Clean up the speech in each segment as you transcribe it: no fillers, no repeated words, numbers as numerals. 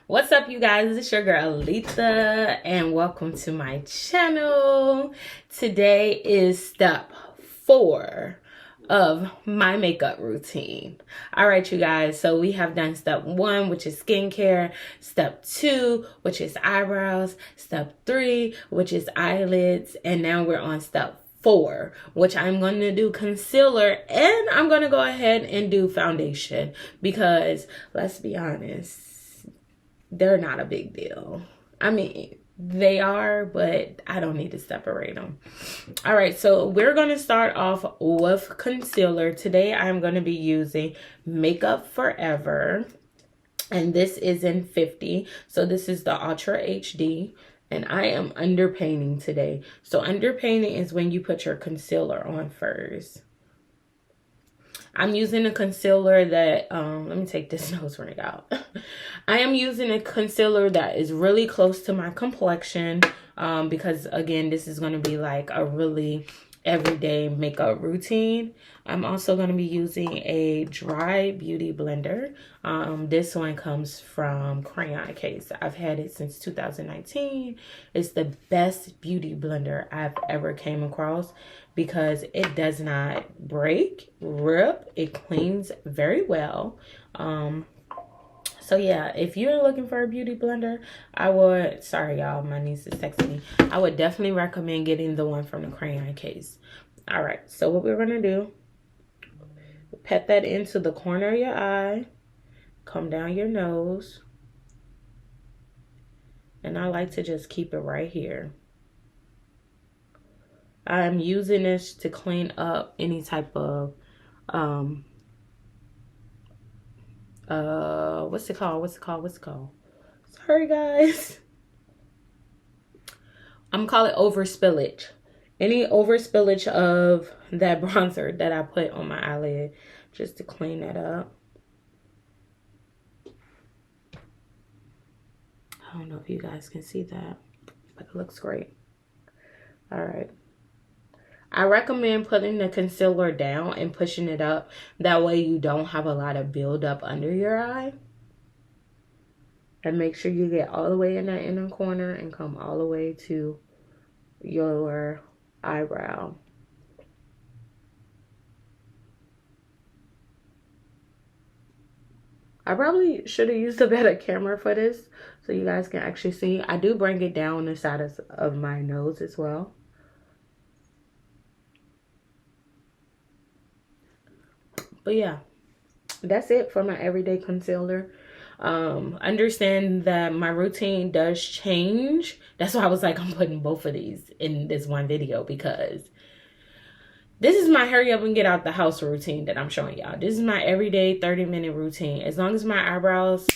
What's up, you guys? It's your girl Alita, and welcome to my channel. Today is step 4 of my makeup routine. All right, you guys, so we have done step 1, which is skincare, step 2, which is eyebrows, step 3, which is eyelids, and now we're on step 4, which I'm going to do concealer, and I'm going to go ahead and do foundation because let's be honest, they're not a big deal. I mean, they are, but I don't need to separate them. All right, so we're going to start off with concealer. Today, I'm going to be using Makeup Forever, and this is in 50. So this is the Ultra HD, and I am underpainting today. So underpainting is when you put your concealer on first. I'm using a concealer that, let me take this nose ring out. I am using a concealer that is really close to my complexion because, again, this is going to be like a really everyday makeup routine. I'm also going to be using a dry beauty blender. This one comes from Crayon Case. I've had it since 2019. It's the best beauty blender I've ever came across because it does not break, rip, it cleans very well. So yeah, if you're looking for a beauty blender, I would, sorry y'all, my niece is texting me. I would definitely recommend getting the one from the Crayon Case. All right, so what we're gonna do, pat that into the corner of your eye, come down your nose, and I like to just keep it right here. I'm using this to clean up any type of, what's it called? Sorry, guys. I'm calling overspillage. Any overspillage of that bronzer that I put on my eyelid, just to clean that up. I don't know if you guys can see that, but it looks great. All right. I recommend putting the concealer down and pushing it up. That way you don't have a lot of buildup under your eye. And make sure you get all the way in that inner corner and come all the way to your eyebrow. I probably should have used a better camera for this so you guys can actually see. I do bring it down the side of my nose as well. But yeah, that's it for my everyday concealer. Understand that my routine does change. That's why I was like, I'm putting both of these in this one video because this is my hurry up and get out the house routine that I'm showing y'all. This is my everyday 30-minute routine. As long as my eyebrows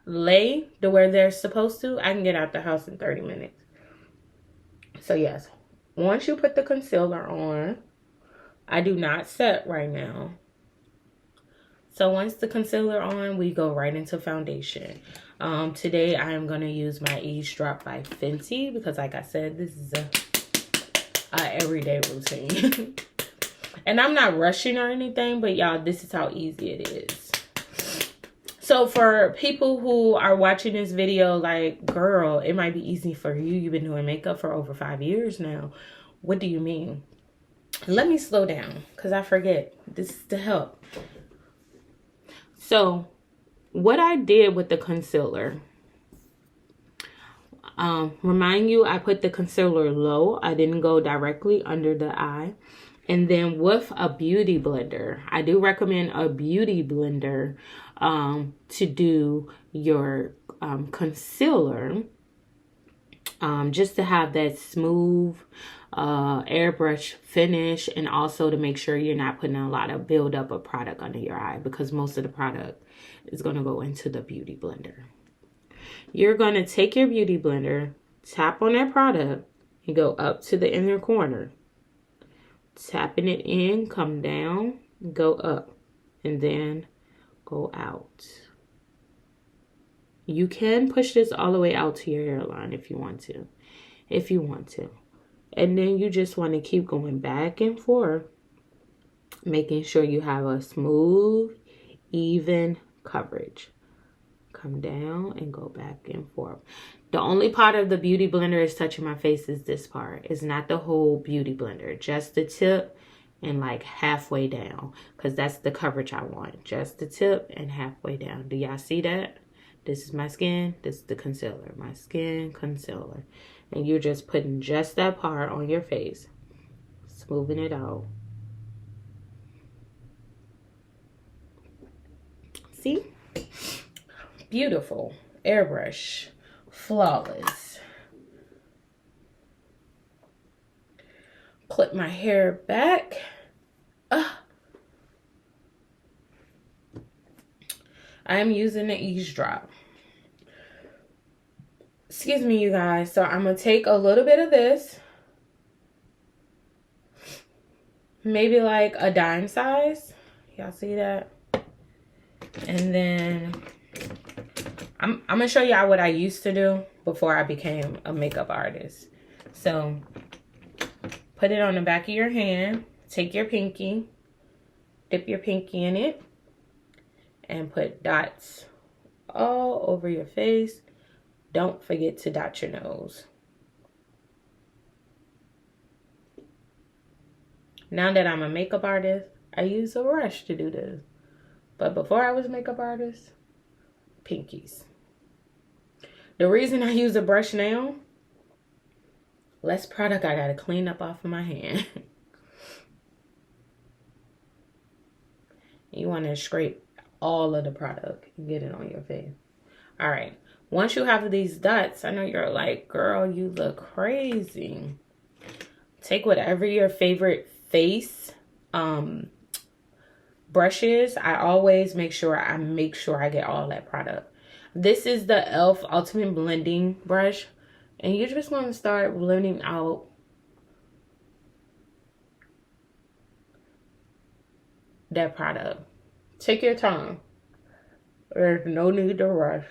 lay to where they're supposed to, I can get out the house in 30 minutes. So yes, once you put the concealer on, I do not set right now. So once the concealer on, we go right into foundation. Today I am going to use my Eaze Drop by Fenty because, like I said, this is a everyday routine. And I'm not rushing or anything, but y'all, this is how easy it is. So for people who are watching this video like, girl, it might be easy for you. You've been doing makeup for over 5 years now. What do you mean? Let me slow down because I forget. This is to help. So what I did with the concealer, remind you, I put the concealer low. I didn't go directly under the eye. And then with a beauty blender, I do recommend a beauty blender to do your concealer, just to have that smooth airbrush finish, and also to make sure you're not putting a lot of buildup of product under your eye because most of the product is going to go into the beauty blender. You're going to take your beauty blender, tap on that product, and go up to the inner corner. Tapping it in, come down, go up, and then go out. You can push this all the way out to your hairline if you want to. And then you just want to keep going back and forth, making sure you have a smooth, even coverage. come down and go back and forth. The only part of the beauty blender is touching my face is this part. It's not the whole beauty blender, just the tip and like halfway down, because that's the coverage I want. Just the tip and halfway down. Do y'all see that? This is my skin, this is the concealer. My skin, concealer. And you're just putting just that part on your face, smoothing it out. See? Beautiful. Airbrush. Flawless. Clip my hair back. I am using the Eavesdrop. Excuse me, you guys. So I'm going to take a little bit of this. Maybe like a dime size. Y'all see that? And then I'm going to show y'all what I used to do before I became a makeup artist. So put it on the back of your hand. Take your pinky. Dip your pinky in it. And put dots all over your face. Don't forget to dot your nose. Now that I'm a makeup artist, I use a brush to do this. But before I was a makeup artist, pinkies. The reason I use a brush now, less product I gotta clean up off of my hand. You wanna scrape all of the product and get it on your face. All right. Once you have these dots, I know you're like, girl, you look crazy. Take whatever your favorite face brush is. I always make sure I get all that product. This is the e.l.f. Ultimate Blending Brush. And you're just going to start blending out that product. Take your time. There's no need to rush.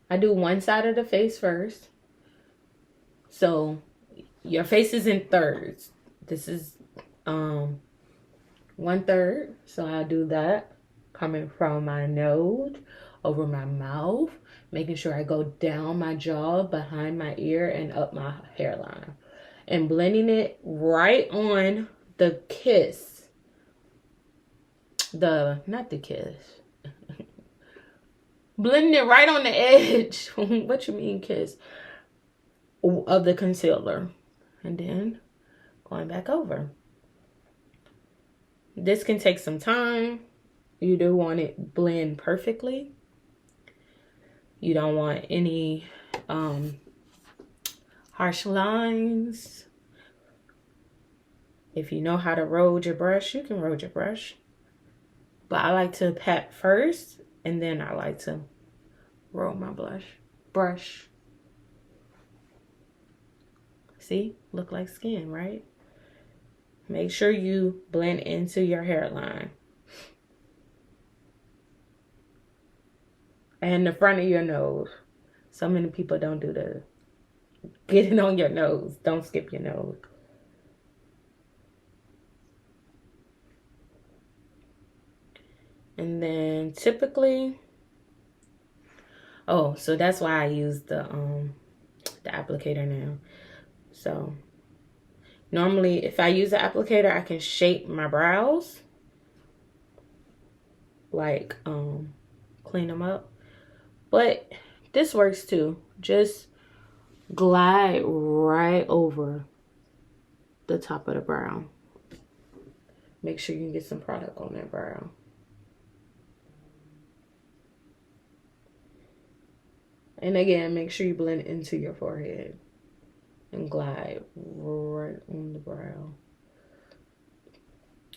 I do one side of the face first. So your face is in thirds. This is 1/3. So I'll do that. Coming from my nose, over my mouth. Making sure I go down my jaw, behind my ear, and up my hairline. And blending it right on the kiss. Not the kiss. Blending it right on the edge. What you mean kiss? Of the concealer. And then going back over. This can take some time. You do want it blend perfectly. You don't want any harsh lines. If you know how to roll your brush, you can roll your brush. But I like to pat first, and then I like to roll my brush. See? Look like skin, right? Make sure you blend into your hairline. And the front of your nose. So many people don't do the get it on your nose. Don't skip your nose. And then typically, oh, so that's why I use the applicator now. So normally if I use the applicator, I can shape my brows. Like clean them up. But this works too. Just glide right over the top of the brow. Make sure you can get some product on that brow. And again, make sure you blend into your forehead. And glide right on the brow.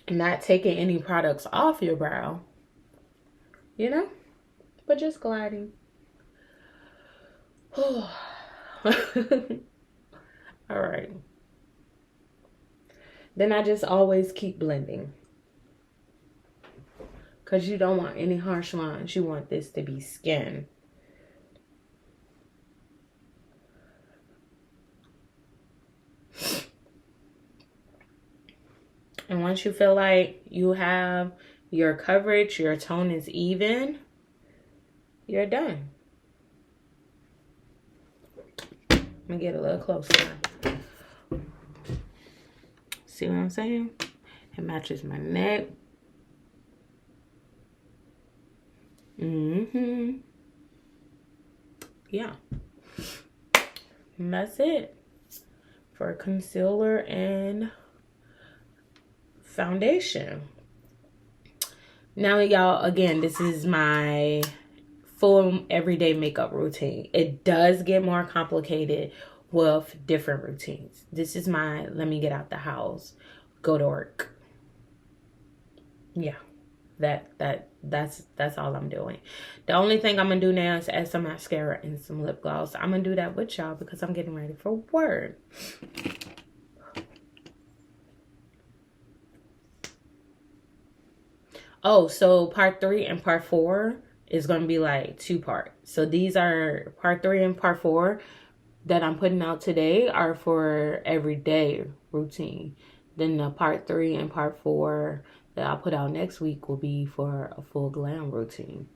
Not taking any products off your brow. You know? But just gliding. All right. Then I just always keep blending. Because you don't want any harsh lines. You want this to be skin. And once you feel like you have your coverage, your tone is even, you're done. Let me get a little closer. See what I'm saying? It matches my neck. Yeah. And that's it for concealer and foundation. Now, y'all, again, this is my full everyday makeup routine. It does get more complicated with different routines. This is my let me get out the house, go to work. Yeah, that's all I'm doing. The only thing I'm gonna do now is add some mascara and some lip gloss. I'm gonna do that with y'all because I'm getting ready for work. Oh, so part 3 and part 4 is going to be like 2 parts. So these are part 3 and part 4 that I'm putting out today are for everyday routine. Then the part 3 and part 4 that I'll put out next week will be for a full glam routine.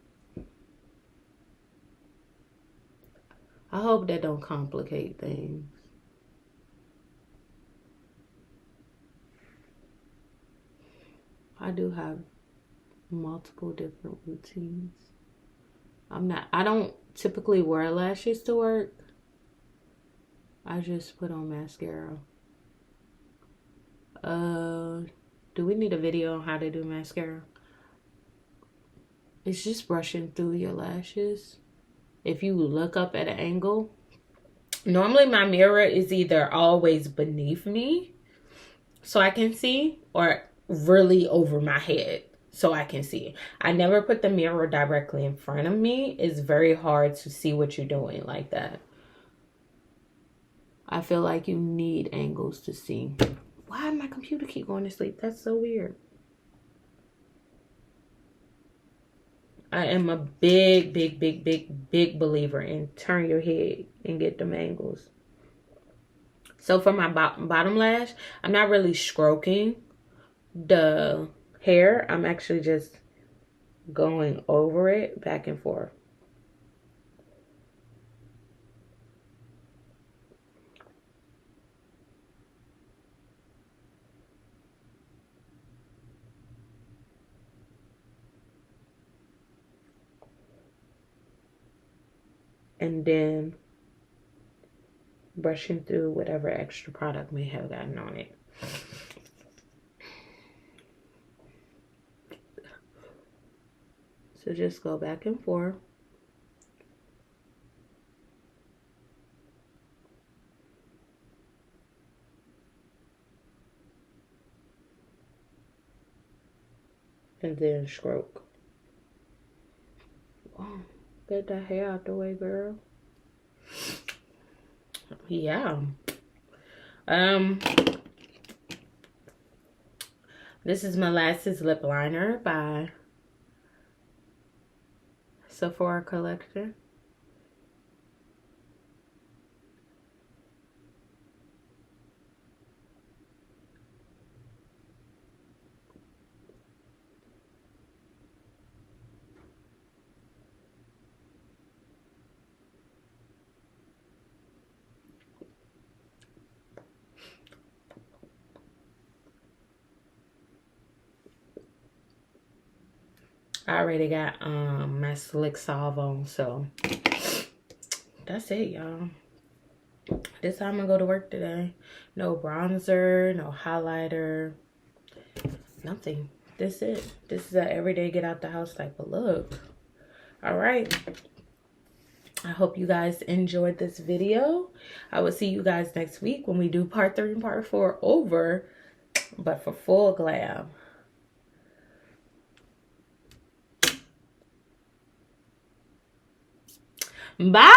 I hope that don't complicate things. I do have multiple different routines. I don't typically wear lashes to work. I just put on mascara. Do we need a video on how to do mascara? It's just brushing through your lashes. If you look up at an angle, normally my mirror is either always beneath me so I can see, or really over my head so I can see. I never put the mirror directly in front of me. It's very hard to see what you're doing like that. I feel like you need angles to see. Why did my computer keep going to sleep? That's so weird. I am a big believer in turn your head and get them angles. So for my bottom lash, I'm not really stroking the hair. I'm actually just going over it back and forth. And then brushing through whatever extra product may have gotten on it. So just go back and forth. And then stroke. Oh, get that hair out the way, girl. Yeah. This is Molasses Lip Liner by Sephora Collection. I already got my Slick Salve on, so that's it, y'all. This time I'm gonna go to work today. No bronzer, no highlighter, nothing. This is it. This is an everyday get out the house type of look. All right. I hope you guys enjoyed this video. I will see you guys next week when we do part 3 and part 4 over, but for full glam. Bye.